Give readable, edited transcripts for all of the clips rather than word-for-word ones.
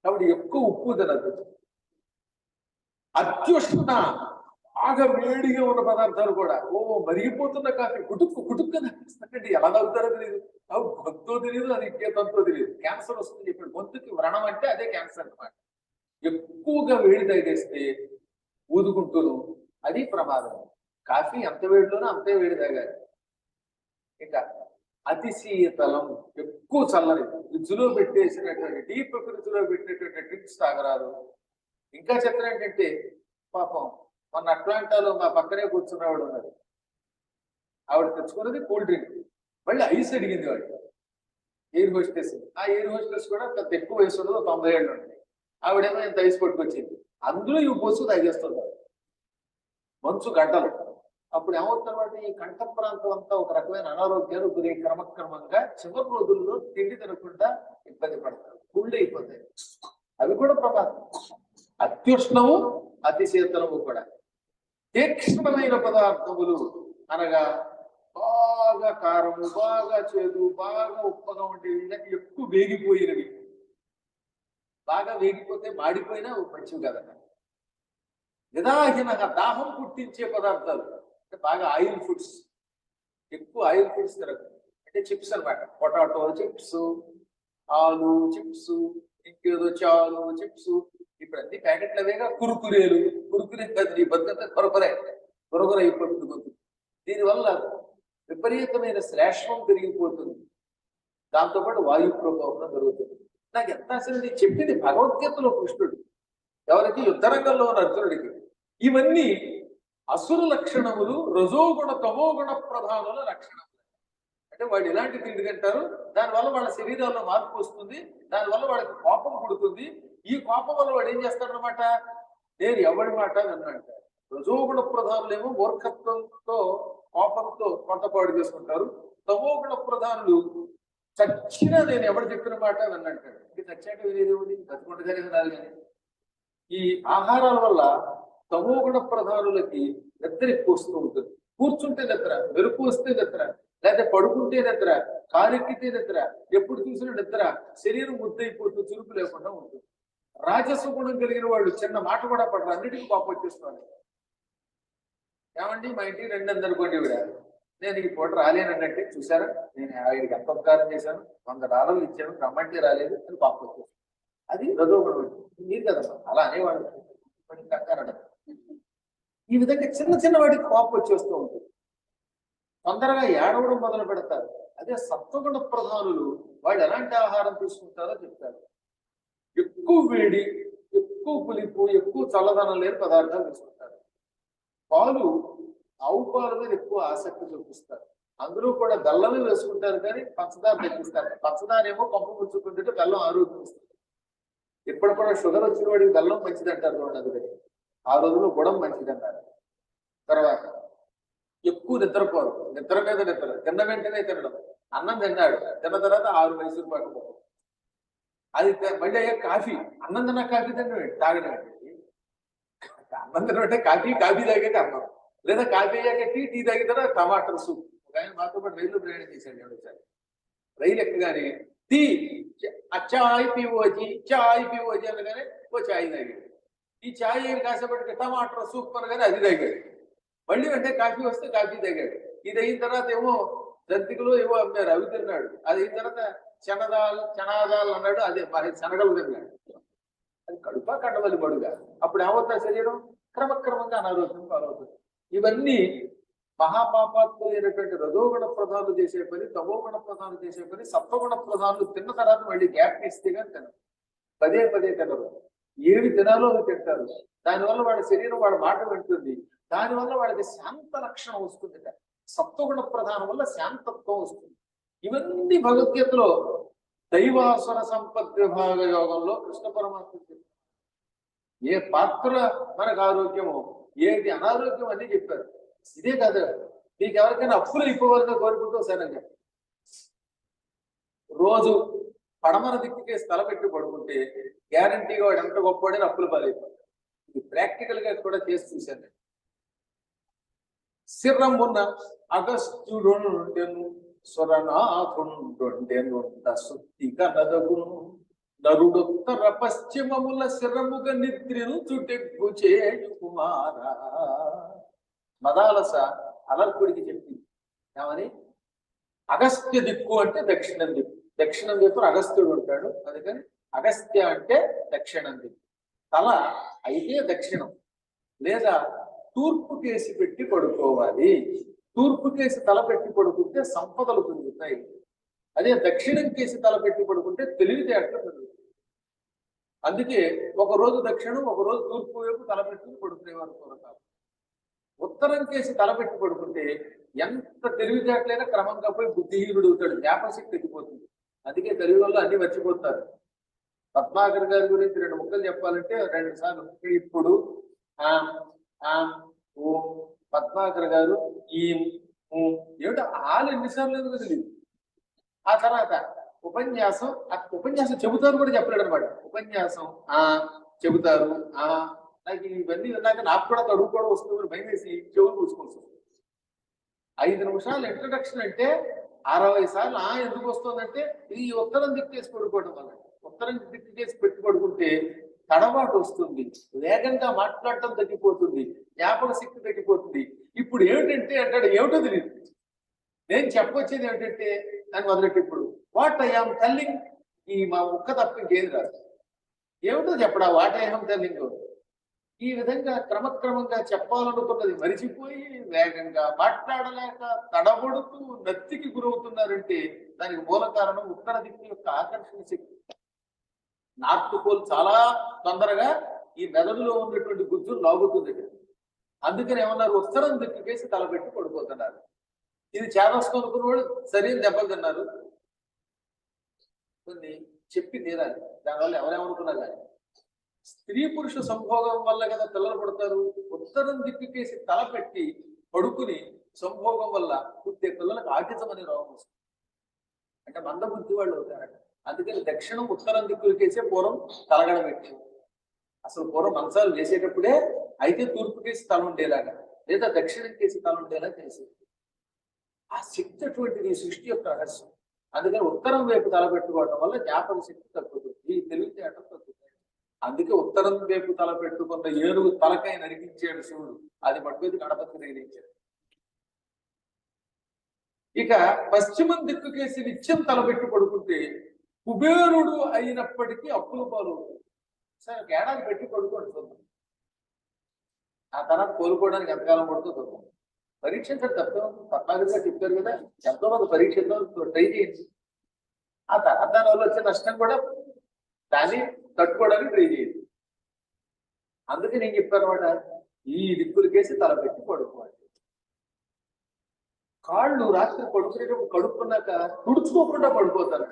కాబట్టి ఎక్కువ ఉప్పు తినద్దు. అత్యుష్ణ బాగా వేడిగా ఉన్న పదార్థాలు కూడా మరిగిపోతున్న కాఫీ కుటుక్కు కుటుక్కు అనిపిస్తుందండి. ఎలా తాగుతారో తెలియదు, అవి గొంతో తెలియదు, అది ఇంకేతంతో తెలియదు. క్యాన్సర్ వస్తుంది చెప్పాడు. గొంతుకి వ్రణం అంటే అదే క్యాన్సర్ అన్నమాట. ఎక్కువగా వేడి తాగేస్తే ఊదుకుంటూను అది ప్రమాదం. కాఫీ ఎంత వేడిలోనో అంతే వేడి తాగాలి. ఇంకా అతి శీతలం, ఎక్కువ చల్లని ఫ్రిడ్జ్ లో పెట్టేసినటువంటి డీప్ ఫ్రిడ్జ్ లో పెట్టినటువంటి డ్రింక్స్ తాగరాదు. ఇంకా చెప్పిన ఏంటంటే పాపం మొన్న అట్లాంటాలో మా పక్కనే కూర్చున్నవాడు ఉన్నది. ఆవిడ తెచ్చుకున్నది కూల్ డ్రింక్, మళ్ళీ ఐస్ అడిగింది వాడు. Air hostess. ఆ ఎయిర్ హోస్టెస్ కూడా పెద్ద ఎక్కువ వయసు ఉండదు, 90 ఏళ్ళు ఉంటాయి. ఆవిడేమో ఇంత ఐస్ పట్టుకొచ్చింది, అందులో ఇవి పోసుకు తాగేస్తున్నారు మంచు గడ్డలు. అప్పుడు ఏమవుతున్నమాట, ఈ కంఠ ప్రాంతం అంతా ఒక రకమైన అనారోగ్యాలు గురి క్రమక్రమంగా చివరి రోజుల్లో తిండి తినకుండా ఇబ్బంది పడతారు, గుళ్ళు అయిపోతాయి. అవి కూడా ప్రమాదం. అత్యుష్ణము అతి శీతలము కూడా. తీక్ష్ణమైన పదార్థములు అనగా బాగా కారము, బాగా చేదు, బాగా ఉప్పగా ఉండేవి, ఎక్కువ వేగిపోయినవి. బాగా వేగిపోతే మాడిపోయినా మంచివి కదట. నిదాహిన దాహం పుట్టించే పదార్థాలు అంటే బాగా ఆయిల్ ఫుడ్స్, ఎక్కువ ఆయిల్ ఫుడ్స్ తినకు. అంటే చిప్స్ అనమాట, పొటాటో చిప్స్, ఆలు చిప్స్, ఇంకేదో చాలు చిప్స్. ఇప్పుడు అన్ని ప్యాకెట్లు అవేగా. కురుకురేలు, కురుకురే నీ బతుకంతా కొరకొర అయిపోతుంది గొంతు. దీనివల్ల విపరీతమైన శ్లేష్మం పెరిగిపోతుంది, దాంతోపాటు వాయు ప్రభావం జరుగుతుంది. నాకు ఎంత అసలు చెప్పింది భగవద్గీతలో కృష్ణుడు ఎవరికి, యుద్ధరంగంలో ఉన్న అర్జునుడికి. ఇవన్నీ అసుర లక్షణములు, రజోగుణ తమోగుణ ప్రధానుల లక్షణములు. అంటే వాళ్ళు ఇలాంటి తిండి తింటారు, దానివల్ల వాళ్ళ శరీరాల్లో మార్పు వస్తుంది, దానివల్ల వాళ్ళకి కోపం పుడుతుంది. ఈ కోపం వల్ల వాడు ఏం చేస్తాడనమాట, నేను ఎవరి మాట విన్నంటాడు. రజోగుణ ప్రధానులేమో మూర్ఖత్వంతో కోపంతో కొంతపాడు చేసుకుంటారు. తమోగుణ ప్రధానులు చచ్చినా నేను ఎవరు చెప్పిన మాట విన్నంటాడు. ఇది చచ్చాక వినేదేముంది, బతుకుంటగానే వినాలి. కానీ ఈ ఆహారాల వల్ల తమోగుణ ప్రధానులకి నిద్ర ఎక్కువ వస్తూ ఉంటుంది. కూర్చుంటే నిద్ర, మెరుపు వస్తే నిద్ర, లేకపోతే పడుకుంటే నిద్ర, కారెక్కితే నిద్ర, ఎప్పుడు చూసినా నిద్ర, శరీరం ముద్దయిపోతూ చురుకు లేకుండా ఉంటుంది. రాజస గుణం కలిగిన వాళ్ళు చిన్న మాట కూడా పడరు, అన్నిటికీ కోపం వచ్చేస్తున్నాడు. ఏమండి మా ఇంటికి రెండు అందనుకోండి, ఇవిడ నేను ఈ పూట రాలేనంటే, చూసారా నేను ఆయనకి ఎంత ఉపకారం చేశాను, $100 ఇచ్చాను, రమ్మంటే రాలేదు అని కోపం వచ్చేస్తాను. అది రజోగుణం. మీరు కదమ్మా అలా అనేవాళ్ళు. ఈ విధంగా చిన్న చిన్న వాటికి కోపం వచ్చేస్తూ ఉంటుంది, తొందరగా ఏడవడం మొదలు పెడతారు. అదే సత్వగుణ ప్రధానులు వాళ్ళు ఎలాంటి ఆహారం తీసుకుంటారో చెప్తారు. ఎక్కువ వేడి, ఎక్కువ పులిపు, ఎక్కువ చల్లదనం లేని పదార్థాలు తీసుకుంటారు. పాలు, ఆవు పాల మీద ఎక్కువ ఆసక్తి చూపిస్తారు. అందరూ కూడా బెల్లమే వేసుకుంటారు, కానీ పంచదార తగ్గిస్తారు. పంచదార ఏమో పంపు పుచ్చుకుంటుంటే బెల్లం ఆరోగ్యం ఇస్తుంది. ఇప్పుడు కూడా షుగర్ వచ్చిన వాడికి బెల్లం మంచిది అంటారు చూడండి, అందుకని ఆ రోజుల్లో గుడం మంచిది అన్నారు. తర్వాత ఎక్కువ నిద్రపోరు, నిద్ర మీద నిద్ర, తిన్న వెంటనే తినడం. అన్నం తిన్నాడు, తిన్న తర్వాత 6 మైసూరు పాకు పోవడం, అది మళ్ళీ అయ్యా కాఫీ. అన్నం తిన్నా కాఫీ తినడం, తాగడం. అన్నం తినమంటే కాఫీ, కాఫీ తాగాక అన్నం, లేదా కాఫీ అయ్యాక టీ, టీ తాగిన తర్వాత టమాటర్ సూప్. ఆయన మాతో పాటు రైలు ప్రయాణం చేశాడు ఒకసారి. రైలు ఎక్కగానే టీ, చాయ్ పివోజీ, చాయ్ పివోజీ అనగానే ఓ చాయ్ తాగాడు. ఈ చాయ్ కాసేపటికి టమాటర్ సూప్ అనగానే అది తాగాడు. మళ్ళీ వెంటనే కాఫీ వస్తే కాఫీ తాగాడు. ఇది అయిన తర్వాత ఏమో జంతికలు ఏవో అమ్మారు, అవి తిన్నాడు. అది అయిన తర్వాత చనాదాలు అన్నాడు, అదే మరి శనగలు తిన్నాడు. అది కడుపా కండవల్లి బడుగా. అప్పుడు ఏమవుతుంది శరీరం, క్రమక్రమంగా అనారోగ్యం పాలవుతుంది. ఇవన్నీ మహాపాపాత్మైనటువంటి రజోగుణ ప్రధానులు చేసే పని, తమోగుణ ప్రధానులు చేసే పని. సత్వగుణ ప్రధానులు తిన్న తర్వాత మళ్ళీ గ్యాప్ ఇస్తే కానీ తినరు, పదే పదే తినరు. ఏవి తినాలో అవి తింటారు. దానివల్ల వాళ్ళ శరీరం వాళ్ళ మాట వింటుంది. దానివల్ల వాళ్ళకి శాంత లక్షణం వస్తుంది. సత్వగుణ ప్రధానం వల్ల శాంతత్వం వస్తుంది. ఇవన్నీ భగవద్గీతలో దైవాసుర సంపద్ విభాగ యోగంలో కృష్ణ పరమాత్మ ఏ పాత్ర మనకు ఆరోగ్యమో, ఏది అనారోగ్యం అని చెప్పారు. ఇదే కదా, మీకు ఎవరికైనా అప్పులు అయిపోవాలని కోరుకుంటూ సరే రోజు పడమర దిక్కుకే స్థల పెట్టి పడుకుంటే గ్యారంటీగా వాడు ఎంత గొప్పవాడని అప్పులు పాలైపోతాడు. ఇది ప్రాక్టికల్ గా కూడా చేసి చూశాను. శిరమున్న అగస్త్యుడుండెను సురనాథుండెను సుత్తి కనదగును నరుడుత్తర పశ్చిమముల శరముగ నిద్రిను చుటెగ్గు చేయు కుమార. మదాలస అలర్కుడికి చెప్పింది ఏమని? అగస్త్య దిక్కు అంటే దక్షిణం దిక్కు. దక్షిణం దిక్కు అగస్త్యుడు ఉంటాడు, అందుకని అగస్త్య అంటే దక్షిణం దిక్కు. తల అయితే దక్షిణం, లేదా తూర్పు కేసి పెట్టి పడుకోవాలి. తూర్పు కేసి తల పెట్టి పడుకుంటే సంపదలు పెరుగుతాయి. అదే దక్షిణం కేసి తల పెట్టి పడుకుంటే తెలివితేటలు పెరుగుతాయి. అందుకే ఒకరోజు దక్షిణం, ఒకరోజు తూర్పు వైపు తల పెట్టుకుని పడుకునేవారు పూర్వకాలం. ఉత్తరం కేసి తల పెట్టి పడుకుంటే ఎంత తెలివితేటలైనా క్రమంగా పోయి బుద్ధిహీనుడు అవుతాడు, జ్ఞాపశక్తి తగ్గిపోతుంది. అందుకే తెలుగు వల్ల అన్ని మర్చిపోతారు. పద్మాకర్ గారి గురించి 2 ముక్కలు చెప్పాలంటే 2 సార్లు ఇప్పుడు ఓ పద్మాకర్ గారు ఈ ఏమిటో ఆలు ఎన్నిసార్లు ఎందుకు తెలియదు. ఆ తర్వాత ఉపన్యాసం, ఉపన్యాసం చెబుతారు కూడా చెప్పలేడు అనమాట. ఉపన్యాసం చెబుతారు. నాకు ఇవన్నీ విన్నాక నాకు కూడా తడుపుకోవడం వస్తుంది, భయం వేసి చెవులు పూసుకోవచ్చు. 5 నిమిషాలు ఇంట్రడక్షన్ అంటే 60 సార్లు ఎందుకు వస్తుందంటే ఈ ఉత్తరం దిక్కేసి పడుకోవడం వల్ల. ఉత్తరం దిక్కేసి పెట్టి పడుకుంటే తడబాటు వస్తుంది, వేగంగా మాట్లాడటం తగ్గిపోతుంది, జ్ఞాపక శక్తి తగ్గిపోతుంది. ఇప్పుడు ఏమిటంటే అంటాడు, ఏమిటో తెలియదు. నేను చెప్పొచ్చేది ఏమిటంటే అని మొదలెట్టి ఇప్పుడు వాట్ ఐ ఆమ్ టెల్లింగ్, ఈ మా ముక్క తప్ప ఇంకేది రాదు. ఏమిటో చెప్పడా వాట్ ఐ ఆమ్ టెల్లింగ్. ఈ విధంగా క్రమక్రమంగా చెప్పాలనుకున్నది మరిచిపోయి వేగంగా మాట్లాడలేక తడబడుతూ నత్తికి గురవుతున్నారంటే దానికి మూల కారణం ఉత్తర దిక్కు యొక్క ఆకర్షణ శక్తి. నార్త్ పోల్ చాలా తొందరగా ఈ మెదడులో ఉన్నటువంటి గుజ్జులు లాగుతుంది. అందుకని ఏమన్నారు, ఉత్తరం దిక్కు వేసి తలపెట్టి పడిపోతున్నారు. ఇది చేదోసుకొనుకున్న వాళ్ళు సరైన దెబ్బలు తిన్నారు. కొన్ని చెప్పి తీరాలి, దానివల్ల ఎవరేమనుకున్నా కానీ స్త్రీ పురుష సంభోగం వల్ల కదా పిల్లలు పడతారు. ఉత్తరం దిక్కుకేసి తలపెట్టి పడుకుని సంభోగం వల్ల పుట్టే పిల్లలకు ఆటిజం అనే రోగం వస్తుంది. అంటే మందబుద్ధి వాళ్ళు అవుతారట. అందుకని దక్షిణం ఉత్తరం దిక్కులకేసే పూర్వం తలగడ పెట్టేది. అసలు పూర్వం మంచాలు వేసేటప్పుడే అయితే తూర్పు కేసి తల ఉండేలాగా, లేదా దక్షిణం కేసి తల ఉండేలా చేసేది. ఆ శక్తి అటువంటిది ఈ సృష్టి యొక్క రహస్యం. అందుకని ఉత్తరం వైపు తలపెట్టుకోవడం వల్ల జ్ఞాపక శక్తి తగ్గుతుంది, ఈ తెలివితేటలు తగ్గుతాయి. అందుకే ఉత్తరం వైపు తల పెట్టుకున్న ఏనుగు తలకాయ నరికించాడు శివుడు, అది పట్టుకుని గణపతికి తగిలించాడు. ఇక పశ్చిమం దిక్కుకేసి నిత్యం తలపెట్టి పడుకుంటే కుబేరుడు అయినప్పటికీ అప్పుల పాలవుతుంది. సరే ఏడాది పెట్టి పడుకోండి చూద్దాం, ఆ తర్వాత కోలుకోవడానికి ఎంతకాలం పడుతుందో చూద్దాం. పరీక్షించడం తప్ప పద్నాలుగుగా చెప్పారు కదా, ఎంతో మంది పరీక్షిద్దాం, ట్రై చేయండి. ఆ తర్వాత దానివల్ల వచ్చే నష్టం కూడా దాన్ని తట్టుకోవడానికి ట్రై చేయండి. అందుకే నేను చెప్పానమాట, ఈ దిక్కులకేసి తలపెట్టి పడుకోవాలి. కాళ్ళు రాత్రి పడుకునేటప్పుడు కడుక్కున్నాక తుడుచుకోకుండా పడిపోతారు.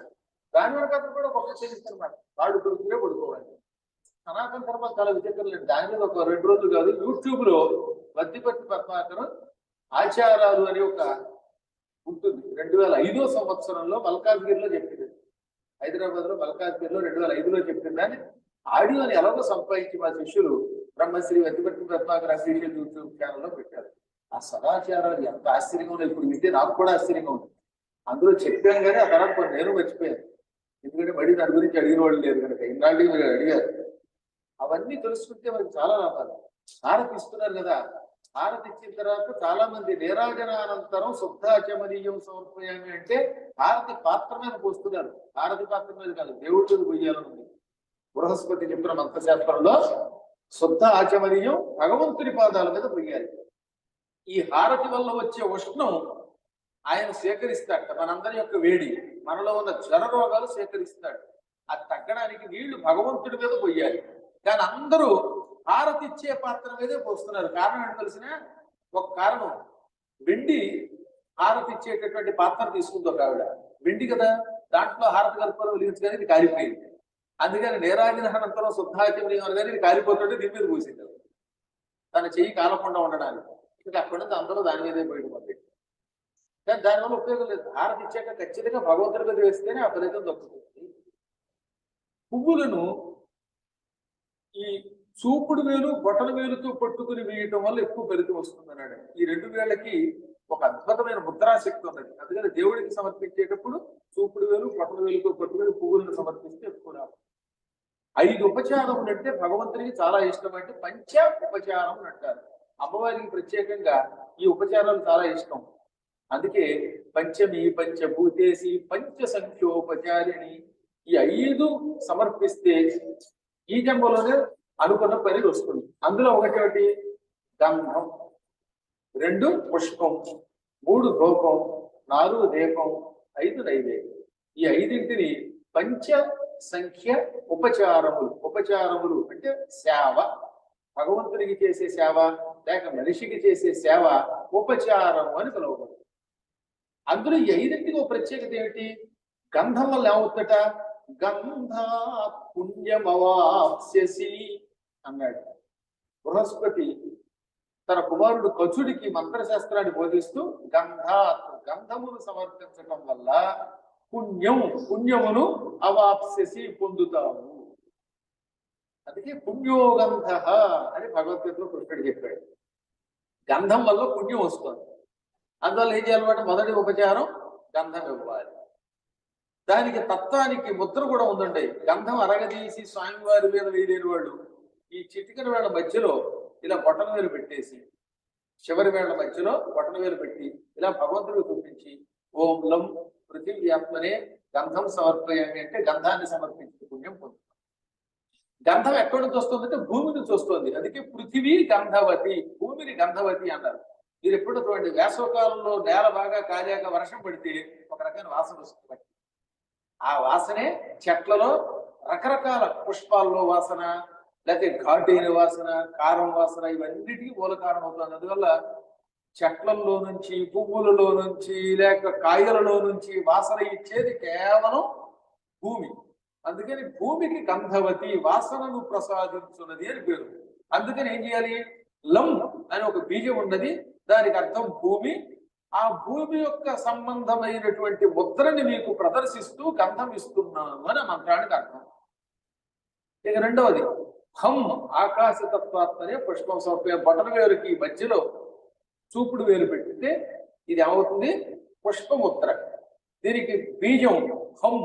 దాని వరకు అతను కూడా గొప్ప చేస్తారన్నమాట. కాళ్ళు తుడుచుకునే పడుకోవాలి. సనాతన ధర్మాలు చాలా విచిత్రం లేదు. దాని మీద ఒక 2 రోజులు కాదు, యూట్యూబ్ లో వద్దిపట్టి పద్మాకరం ఆచారాలు అని ఒక ఉంటుంది. 2005వ సంవత్సరంలో మల్కాజ్గిరిలో చెప్పింది. హైదరాబాద్ లో మల్కాజ్గిరిలో 2005లో చెప్పిన దాన్ని ఆడియోని ఎలాగో సంపాదించి మా శిష్యులు బ్రహ్మశ్రీ వద్దిపట్టి పద్మాకర్ అఫీషియల్ యూట్యూబ్ ఛానల్లో పెట్టారు. ఆ సదాచారాలు ఎంత ఆశ్చర్యంగా ఉన్నాయి, ఇప్పుడు వింటే నాకు కూడా ఆశ్చర్యంగా ఉంది. అందులో చెప్పాను కానీ ఆ తర్వాత కొన్ని నేను మర్చిపోయాను, ఎందుకంటే మళ్ళీ దాని గురించి అడిగిన వాళ్ళు లేరు కనుక. ఇన్నాళ్ళు మీరు అడిగారు, అవన్నీ తెలుసుకుంటే మనకి చాలా లాభాలు. హారతి ఇస్తున్నారు కదా, హారతి ఇచ్చిన తర్వాత చాలా మంది నీరాజనానంతరం శుద్ధాచమనీయం సమర్పయామి అంటే హారతి పాత్ర మీద పోస్తున్నారు. హారతి పాత్ర మీద కాదు, దేవుడిని పొయ్యాలని బృహస్పతి చెప్పిన మంత్రశాస్త్రంలో శుద్ధ ఆచమనీయం భగవంతుని పాదాల మీద పొయ్యాలి. ఈ హారతి వల్ల వచ్చే ఉష్ణం ఆయన స్వీకరిస్తాడు. మనందరి యొక్క వేడి, మనలో ఉన్న జ్వర రోగాలు స్వీకరిస్తాడు. అది తగ్గడానికి నీళ్లు భగవంతుడి మీద పోయాలి. కానీ అందరూ హారతి ఇచ్చే పాత్ర మీదే పోస్తున్నారు. కారణం ఏంటో తెలిసిన? ఒక కారణం, వెండి హారతి ఇచ్చేటటువంటి పాత్ర తీసుకుంది ఒక ఆవిడ, వెండి కదా, దాంట్లో హారతి కలుపుకొని వెలిగించగానే ఇది కాలిపోయింది. అందుకని నీరాజనానంతరం శుద్ధాచమనీయం అనగానే ఇది కాలిపోతుంటే దీని మీద పోసింది తన చెయ్యి కాలకుండా ఉండడానికి. ఇంకా అక్కడి నుంచి అందరూ దాని మీదే బయటపడ్డాయి. కానీ దానివల్ల ఉపయోగం లేదు. హారతి ఇచ్చాక ఖచ్చితంగా భగవంతుడి మీద వేస్తేనే ఆ ఫలితం దక్కుతుంది. పువ్వులను ఈ చూపుడు వేలు బొటన వేలుతో పట్టుకుని వేయటం వల్ల ఎక్కువ ఫలితం వస్తుంది అన్నాడు. ఈ 2 వేళ్ళకి ఒక అద్భుతమైన ముద్రాశక్తి ఉన్నది. అందుకని దేవుడికి సమర్పించేటప్పుడు చూపుడు వేలు బొటన వేలుతో పట్టుకుని పువ్వులను సమర్పిస్తే ఎక్కువ రాదు. 5 ఉపచారములు అంటే భగవంతునికి చాలా ఇష్టం. అంటే పంచ ఉపచారం అంటారు. అమ్మవారికి ప్రత్యేకంగా ఈ ఉపచారాలు చాలా ఇష్టం. అందుకే పంచమి పంచభూతేసి పంచ సంఖ్యోపచారిణి, ఈ 5 సమర్పిస్తే ఈ జన్మలోనే అనుకున్న పని వస్తుంది. అందులో ఒకటి గంధం, 2 పుష్పం, 3 ధూపం, 4 దీపం, 5 నైవేద్యం. ఈ 5ంటిని పంచ సంఖ్య ఉపచారములు. ఉపచారములు అంటే సేవ, భగవంతునికి చేసే సేవ లేక మనిషికి చేసే సేవ ఉపచారము అని పిలువబడుతుంది. అందులో ఈ 5ంటికి ఒక ప్రత్యేకత ఏమిటి? గంధం వల్ల ఏమవుతుందట? గంధా పుణ్యమవాప్స్యసి అన్నాడు బృహస్పతి తన కుమారుడు కచుడికి మంత్రశాస్త్రాన్ని బోధిస్తూ గంధమును సమర్పించటం వల్ల పుణ్యమును అవాప్స్యసి పొందుతావు. అందుకే పుణ్యోగంధ అని భగవద్గీతలో కృష్ణుడు చెప్పాడు. గంధం వల్ల పుణ్యం వస్తుంది. అందువల్ల ఏం చేయాలన్నమాట? మొదటి ఉపచారం గంధం ఇవ్వాలి. దానికి తత్వానికి ముద్ర కూడా ఉందండి. గంధం అరగదీసి స్వామివారి మీద వేయలేని వాళ్ళు ఈ చిటికన వేళ మధ్యలో ఇలా బొటన వేలు పెట్టేసి, చివరి వేళ్ల మధ్యలో బొటన వేలు పెట్టి ఇలా భగవంతుడికి చూపించి ఓం లం పృథివ్యాత్మనే గంధం సమర్పయామి అంటే గంధాన్ని సమర్పించి పుణ్యం పొందుతాం. గంధం ఎక్కడి నుంచి వస్తుందంటే భూమి నుంచి వస్తుంది. అందుకే పృథివీ గంధవతి, భూమిని గంధవతి అన్నారు. మీరు ఎప్పుడు చూడండి, వేసవకాలంలో నేల బాగా కాలాక వర్షం పడితే ఒక రకమైన వాసన వస్తుంది. ఆ వాసనే చెట్లలో రకరకాల పుష్పాల్లో వాసన, లేకపోతే ఘాటైన వాసన, కారం వాసన, ఇవన్నిటికీ మూల కారణం అవుతుంది. అందువల్ల చెట్లలో నుంచి, పువ్వులలో నుంచి, లేక కాయలలో నుంచి వాసన ఇచ్చేది కేవలం భూమి. అందుకని భూమికి గంధవతి, వాసనను ప్రసాదించున్నది అని పేరు. అందుకని ఏం చేయాలి? లం అని ఒక బీజం ఉన్నది, దానికి అర్థం భూమి. ఆ భూమి యొక్క సంబంధమైనటువంటి ముద్రని మీకు ప్రదర్శిస్తూ గంధం ఇస్తున్నాను అని మంత్రానికి అర్థం. ఇక రెండవది హం, ఆకాశతత్వాత్మనే పుష్పం సమర్పయ. బొటన వేలుకి మధ్యలో చూపుడు వేలు పెట్టితే ఇది ఏమవుతుంది? పుష్పముద్ర. దీనికి బీజం హం.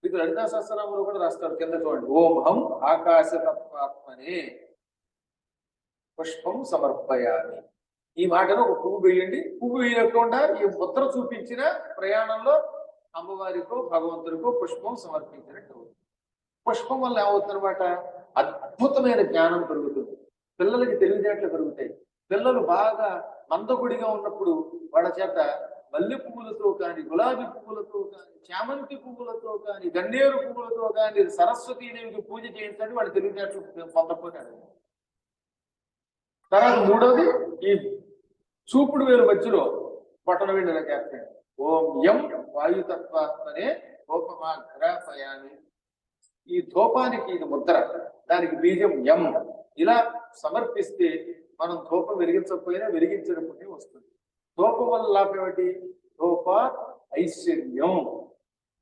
మీకు లలితా సహస్రనామంలో కూడా రాస్తారు, కింద చూడండి. ఓం హం ఆకాశతత్వాత్మనే పుష్పం సమర్పయామి. ఈ మాటను ఒక పువ్వు వేయండి. పువ్వు వేయకుండా ఈ ముద్ర చూపించిన ప్రయాణంలో అమ్మవారికో భగవంతుడికో పుష్పం సమర్పించినట్టు. పుష్పం వల్ల ఏమవుతుందన్నమాట? అద్భుతమైన జ్ఞానం పెరుగుతుంది. పిల్లలకి తెలివితేటలు పెరుగుతాయి. పిల్లలు బాగా మందగుడిగా ఉన్నప్పుడు వాళ్ళ చేత మల్లె పువ్వులతో కానీ, గులాబీ పువ్వులతో కానీ, చామంతి పువ్వులతో కానీ, గన్నేరు పువ్వులతో కానీ సరస్వతీదేవికి పూజ చేయించండి, వాడు తెలివితేటలు పొందపోతాడు. తర్వాత మూడవది ఈ చూపుడు వేలు మధ్యలో బొటన వేలు ఇలా చేస్తాడు. ఓం యం వాయుతత్వాత్మనే ధూపమాగ్రాపయామి. ఈ ధూపానికి ఇది ముద్ర, దానికి బీజం యం. ఇలా సమర్పిస్తే మనం ధూపం వెలిగించకపోయినా వెలిగించిన పుణ్యం వస్తుంది. ధూపం వల్ల లాభం ఏమిటి? ధూప ఐశ్వర్యం,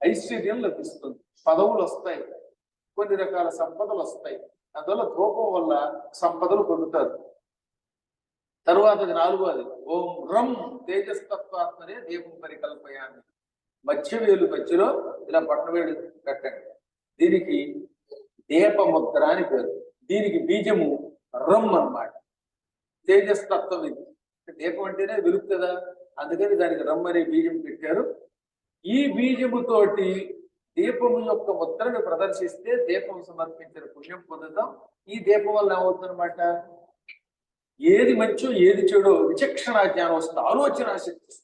ఐశ్వర్యం లభిస్తుంది, పదవులు వస్తాయి, కొన్ని రకాల సంపదలు వస్తాయి. అందువల్ల ధూపం వల్ల సంపదలు పొందుతారు. తరువాతది నాలుగోది ఓం రం తేజస్తత్వాత్మనే దీపం పరికల్పయామి. మధ్య వేలు మధ్యలో ఇలా బొటన వేలు కట్టండి. దీనికి దీపముద్ర అని పేరు. దీనికి బీజము రమ్ అన్నమాట. తేజస్తత్వం ఇది. దీపం అంటేనే వెలుగు కదా, అందుకని దానికి రమ్ అనే బీజం పెట్టారు. ఈ బీజముతోటి దీపము యొక్క ముద్రను ప్రదర్శిస్తే దీపం సమర్పించిన పుణ్యం పొందుతాం. ఈ దీపం వల్ల ఏమవుతుందన్నమాట? ఏది మంచో ఏది చెడో విచక్షణ జ్ఞానం వస్తుంది, ఆలోచన శక్తి.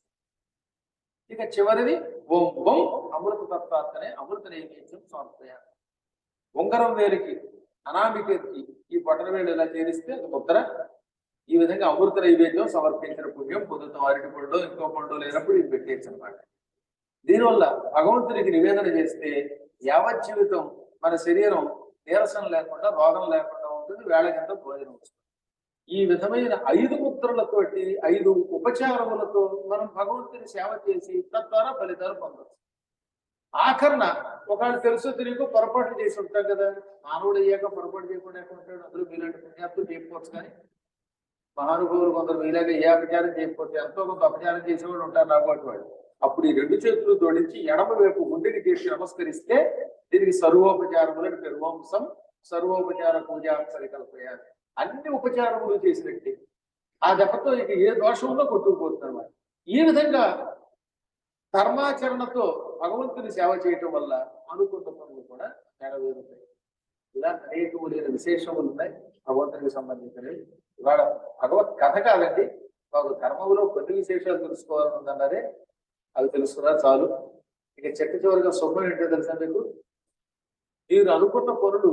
ఇక చివరిది ఓం ఓం అమృత తత్వాత్మనే అమృత నైవేద్యం సమర్పయామి. ఉంగరం వేలికి అనామికకి ఈ బొటన వేలు ఇలా చేరిస్తే అది ముద్ర. ఈ విధంగా అమృత నైవేద్యం సమర్పించిన పుణ్యం పొందుతాం. అరటి పండు ఇంకో పండు లేనప్పుడు ఇది పెట్టేయచ్చు అనమాట. దీనివల్ల భగవంతునికి నివేదన చేస్తే యావత్ జీవితం మన శరీరం నీరసం లేకుండా, రోగం లేకుండా ఉంటుంది. వేళ కింద భోజనం వస్తుంది. ఈ విధమైన 5 ముద్రలతోటి 5 ఉపచారములతో మనం భగవంతుని సేవ చేసి తద్వారా ఫలితాలు పొందవచ్చు. ఆఖరణ ఒకళ్ళు తెలుసో తెలియక పొరపాటు చేసి ఉంటాం కదా. మానవుడు అయ్యాక పొరపాటు చేయకుండా ఉంటాడు. అందులో మీలాంటి పుణ్యాత్తులు చేయకపోవచ్చు, కానీ మహానుభావులు కొందరు మీలాగా ఏ అపచారం చేయకపోతే ఎంతో కొంత అపచారం చేసేవాడు ఉంటారు. రాబోటి వాడు అప్పుడు ఈ రెండు చేతులు జోడించి ఎడమ వైపు గుండెకి చేసి నమస్కరిస్తే దీనికి సర్వోపచారములను పేరు. వంశం సర్వోపచార పూజా పరికల్పయాలి. అన్ని ఉపచారములు చేసినట్టే. ఆ దెబ్బతో ఇక ఏ దోషంలో కొట్టుకుపోతున్నారు. ఈ విధంగా ధర్మాచరణతో భగవంతుని సేవ చేయటం వల్ల అనుకున్న పనులు కూడా నెరవేరుతాయి. ఇలా అనేకములైన విశేషములు ఉన్నాయి భగవంతునికి సంబంధించినవి. ఇవాళ భగవత్ కథ కాదండి, మాకు ధర్మంలో కొన్ని విశేషాలు తెలుసుకోవాలన్నదే. అవి తెలుసుకున్నా చాలు. ఇక చెట్టు చివరిగా శుభ్రం ఏంటో తెలుసా మీకు? మీరు అనుకున్న పనులు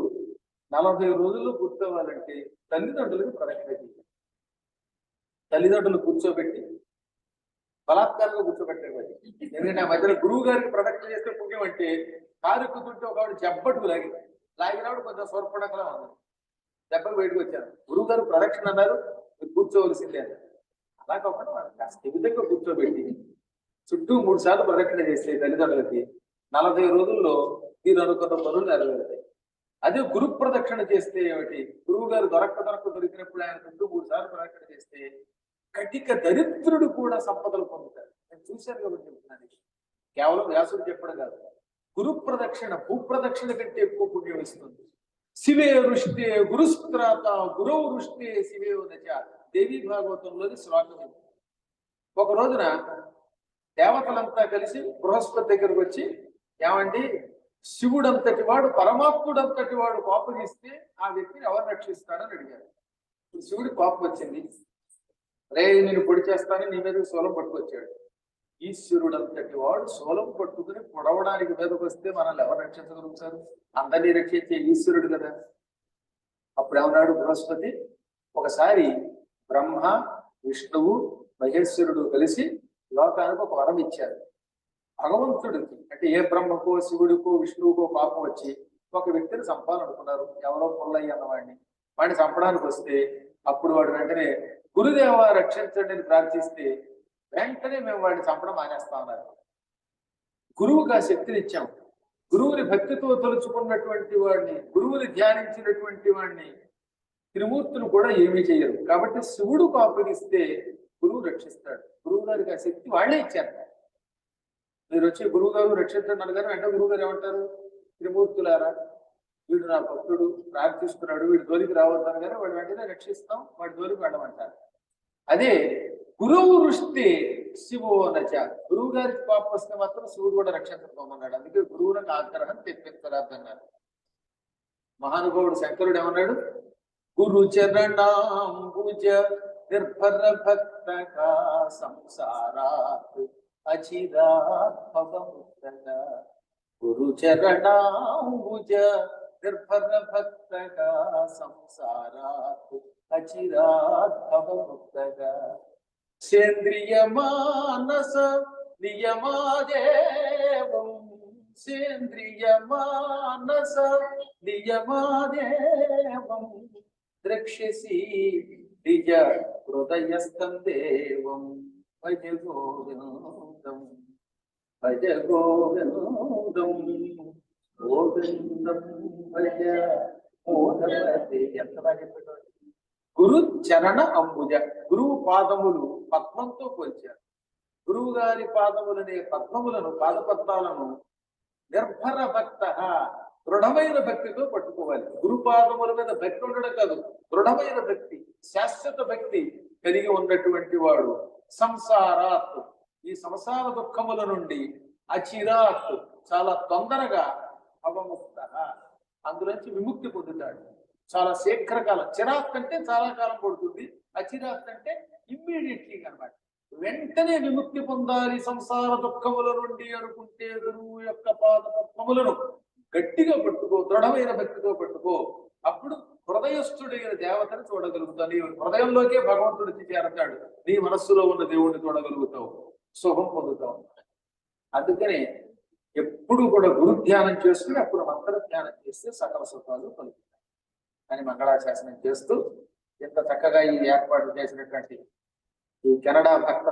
40 రోజుల్లో పూర్తవ్వాలంటే తల్లిదండ్రులకు ప్రదక్షిణ చేయాలి. తల్లిదండ్రులు కూర్చోబెట్టి బలాత్కారంగా కూర్చోబెట్టేవాడి. ఎందుకంటే ఆ మధ్యలో గురువు గారికి ప్రదక్షిణ చేస్తే పుణ్యం అంటే కారు ఎక్కుతుంటే ఒక జబ్బట్టుకు లాగినప్పుడు కొంచెం సోర్పడకలా ఉంది. దెబ్బకు బయటకు వచ్చారు. గురువు గారు ప్రదక్షిణ అన్నారు, మీరు కూర్చోవలసిందే అన్నారు. అలా కాకుండా కాస్త విధంగా కూర్చోబెట్టి చుట్టూ 3 సార్లు ప్రదక్షిణ చేస్తే తల్లిదండ్రులకి 40 రోజుల్లో మీరు అనుకున్న పనులు నెరవేరుతాయి. అదే గురు ప్రదక్షిణ చేస్తే ఏమిటి? గురువు గారు దొరికినప్పుడు ఆయన చుట్టూ 3 సార్లు ప్రదక్షిణ చేస్తే కటిక దరిద్రుడు కూడా సంపదలు పొందుతారు. నేను చూశాను కాబట్టి చెప్తున్నాను. కేవలం వ్యాసుడు చెప్పడం కాదు. గురు ప్రదక్షిణ భూప్రదక్షిణ కంటే ఎక్కువ పుణ్యం ఇస్తుంది. శివే వృష్టే గురుస్త్రాత గురౌ వృష్టే శివే నచ దేవీ భాగవతంలోని శ్లోకం. ఒక రోజున దేవతలంతా కలిసి బృహస్పతి దగ్గరకు వచ్చి, ఏమండి శివుడంతటి వాడు పరమాత్ముడంతటి వాడు కోపగిస్తే ఆ వ్యక్తిని ఎవరు రక్షిస్తాడని అడిగారు. శివుడి కోపం వచ్చింది. రే నేను పొడి చేస్తానని నీ మీద శూలం పట్టుకొచ్చాడు. ఈశ్వరుడంతటి వాడు శూలం పట్టుకుని పొడవడానికి మీదకి వస్తే మనల్ని ఎవరు రక్షించగలుగుతారు? అందరినీ రక్షించే ఈశ్వరుడు కదా. అప్పుడు ఏమన్నాడు బృహస్పతి? ఒకసారి బ్రహ్మ విష్ణువు మహేశ్వరుడు కలిసి లోకానికి ఒక వరం ఇచ్చారు. భగవంతుడికి అంటే ఏ బ్రహ్మకో శివుడికో విష్ణువుకో పాపం వచ్చి ఒక వ్యక్తిని చంపాలనుకున్నారు. ఎవరో పుల్లయ్య అన్నవాడిని. వాడిని చంపడానికి వస్తే అప్పుడు వాడు వెంటనే గురుదేవ రక్షించండి అని ప్రార్థిస్తే వెంటనే మేము వాడిని చంపడం మానేస్తా ఉన్నారు. గురువుకి ఆ శక్తిని ఇచ్చాం. గురువుని భక్తితో తలుచుకున్నటువంటి వాడిని, గురువుని ధ్యానించినటువంటి వాడిని త్రిమూర్తులు కూడా ఏమీ చేయరు. కాబట్టి శివుడు పాపగిస్తే గురువు రక్షిస్తాడు. గురువు గారికి ఆ శక్తి వాళ్ళే ఇచ్చారు. మీరు వచ్చి గురువు గారు రక్షించండి అనగానే వెంటనే గురువు గారు ఏమంటారు? త్రిమూర్తులారా, వీడు నా భక్తుడు ప్రార్థిస్తున్నాడు, వీడి జోలికి రావద్దాను కానీ వాడు వెంటనే రక్షిస్తాం, వాడి జోలికి వెళ్ళమంటారు. అదే గురువు వృష్టి శివో నచ, గురువు గారికి పాపం వస్తే మాత్రం శివుడు కూడా రక్షించకపోమన్నాడు. అందుకే గురువులకు ఆగ్రహం తెప్పించరాదన్నారు. మహానుభావుడు శంకరుడు ఏమన్నాడు? గురు చరణాంబుజ నిర్భర భక్త సంసారాత్ అచిరాత్ భవముక్త. గురు చరణాంబుజ నిర్భర భక్త సంసారాత్ అచిరాత్ భవముక్త. సేంద్రియ మానస నియమాదేవం సేంద్రియ మానస నియమాదేవం ద్రక్ష్యసి నిజ హృదయస్థం దేవం భజ గోవిందం భజ గోవిందం గోవిందం భజ మోదమతే. ఎంత బాగా చెప్పాడు. గురు చరణ అంబుజ, గురువు పాదములు పద్మంతో పోల్చారు. గురువు గారి పాదములనే పద్మములను పాదపద్మాలను నిర్భర భక్త దృఢమైన భక్తితో పట్టుకోవాలి. గురు పాదముల మీద భక్తి ఉండడం కాదు, దృఢమైన భక్తి, శాశ్వత భక్తి కలిగి ఉన్నటువంటి వాడు సంసారాత్, ఈ సంసార దుఃఖముల నుండి, అచిరాత్ చాలా తొందరగా, అవముక్త అందులోంచి విముక్తి పొందుతాడు. చాలా శీఘ్రకాలం. చిరాత్ అంటే చాలా కాలం పడుతుంది, అచిరాత్ అంటే ఇమ్మీడియట్లీ అన్నమాట. వెంటనే విముక్తి పొందాలి సంసార దుఃఖముల నుండి అనుకుంటే గురువు యొక్క పాద పద్మములను గట్టిగా పట్టుకో, దృఢమైన భక్తితో పట్టుకో. అప్పుడు హృదయస్థుడైన దేవతను చూడగలుగుతావు. నీ హృదయంలోకే భగవంతుడు చేరతాడు. నీ మనస్సులో ఉన్న దేవుడిని చూడగలుగుతావు, శుభం పొందుతావు. అందుకని ఎప్పుడు కూడా గురు ధ్యానం చేసుకుని అప్పుడు మంత్ర ధ్యానం చేస్తే సకల సుఖాలు కలుగుతాయి అని మంగళాశాసనం చేస్తూ ఇంత చక్కగా ఈ ఏర్పాటు చేసినటువంటి ఈ కెనడా భక్త